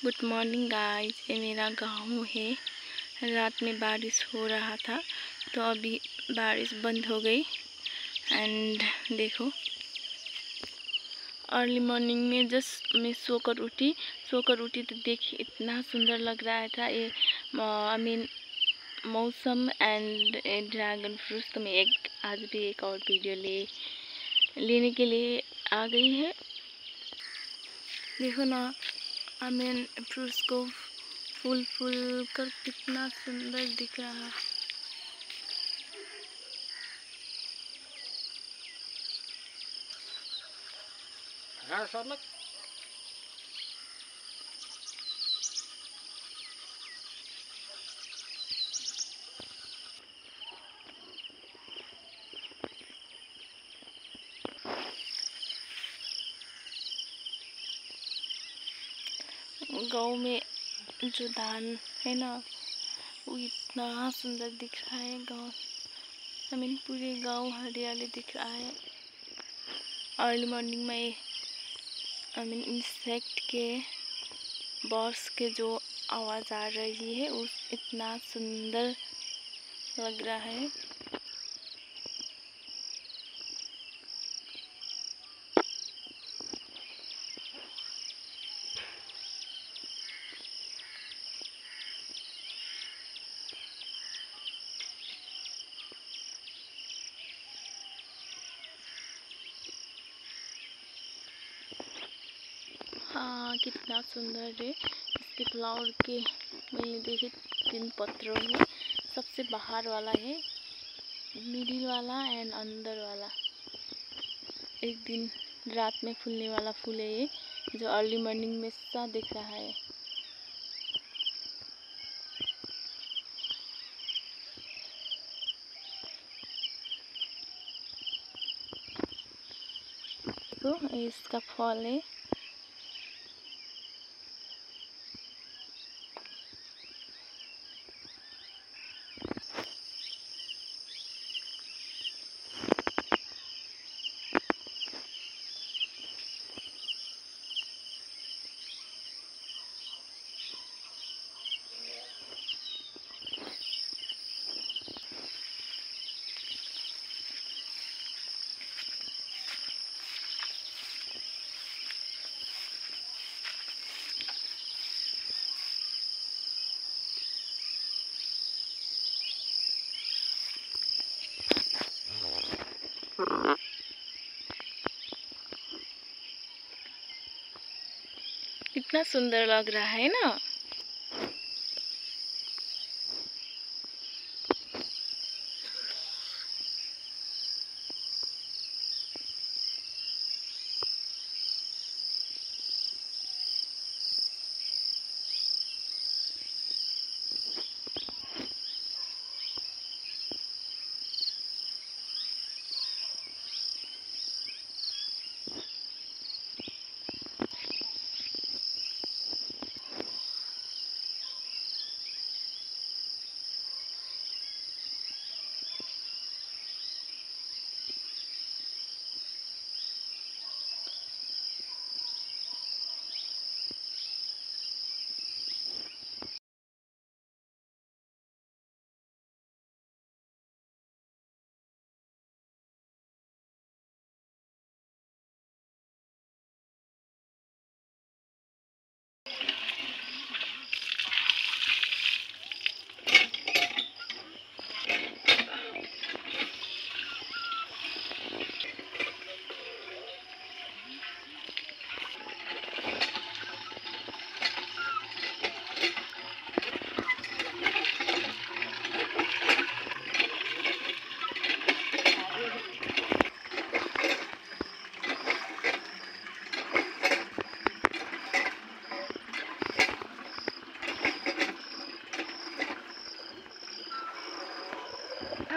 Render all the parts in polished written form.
Good morning guys. ये मेरा गांव है। रात में बारिश हो रहा था तो अभी बारिश बंद हो गई। एंड देखो, अर्ली मॉर्निंग में जस्ट मैं सोकर उठी तो देखिए इतना सुंदर लग रहा था ये मौसम एंड ड्रैगन फ्रूट्स। तो मैं आज भी एक और वीडियो लेने के लिए आ गई है। देखो ना, फ्रूट्स को फूल कर कितना सुंदर दिख रहा है। गाँव में जो धान है ना, वो इतना सुंदर दिख रहा है। पूरे गांव हरियाली दिख रहा है। अर्ली मॉर्निंग में इंसेक्ट के बर्ड्स के जो आवाज़ आ रही है वो इतना सुंदर लग रहा है। हाँ, कितना सुंदर है। इसके फ्लावर के मैंने देखे 3 पत्रों में। सबसे बाहर वाला है, मिडिल वाला एंड अंदर वाला। एक दिन रात में फूलने वाला फूल है ये, जो अर्ली मॉर्निंग में सा दिख रहा है। देखो, इसका फल है। कितना सुंदर लग रहा है ना।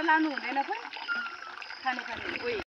लानु हुँदैन पनि खाने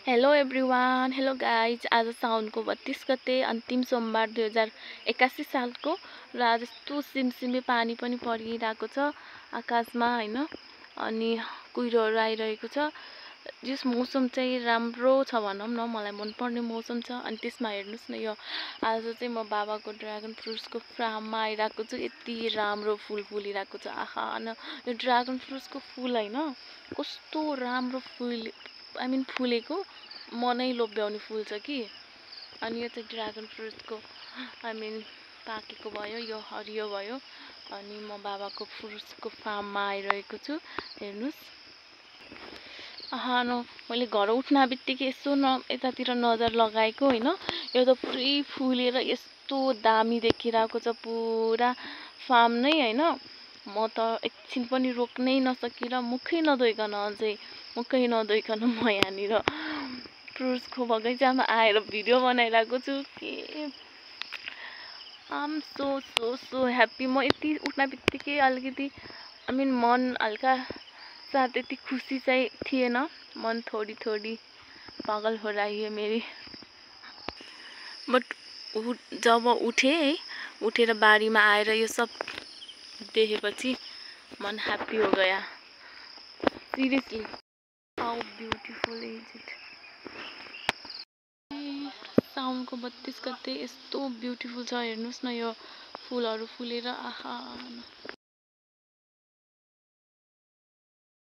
हेलो एभ्रिवान, हेलो गाइज। आज साउनको 32 गते अन्तिम सोमबार 2081 सालको र आज यस्तो सिमसिमे पानी पनि परिरहेको छ आकाशमा हैन। अनि कुहिरोहरू आइरहेको छ। यस मौसम चाहिँ राम्रो छ भनौँ न, मलाई मनपर्ने मौसम छ। अनि त्यसमा हेर्नुस् न, यो आज चाहिँ म बाबाको ड्रागन फ्रुट्सको फार्ममा आइरहेको छु। यति राम्रो फुल फुलिरहेको छ। आहा न, यो ड्रागन फ्रुट्सको फुल हैन कस्तो राम्रो फुलेको, मनै लोभ्याउने फुल छ कि। अनि यो चाहिँ ड्रागन फ्रुट्सको पाकेको भयो, यो हरियो भयो। अनि म बाबाको फ्रुट्सको फार्ममा आइरहेको छु। हेर्नुस्, आहा न, मैले घर उठ्न बित्तिकै यसो यतातिर नजर लगाएको हैन। यो त पुरै फुलेर यस्तो दामी देखिरहेको छ पुरा फार्म नै हैन। म त एकछिन पनि रोक्नै नसकेर मुखै नधोइकन म यहाँनिर फ्रुट्सको बगैँचामा आएर भिडियो बनाइरहेको छु कि। आम सो ह्याप्पी। म यति उठ्न बित्तिकै अलिकति मन हल्का साथ त्यति खुसी चाहिँ थिएन। मन थोड़ी पागल हो रही है मेरी। बट जब उठेर बारीमा आएर यो सब देखेपछि मन ह्याप्पी हो गया। Seriously, how beautiful is it. साउनको 32 गते यस्तो ब्युटिफुल छ। हेर्नुस् न, यो फुलहरू फुलेर आहा।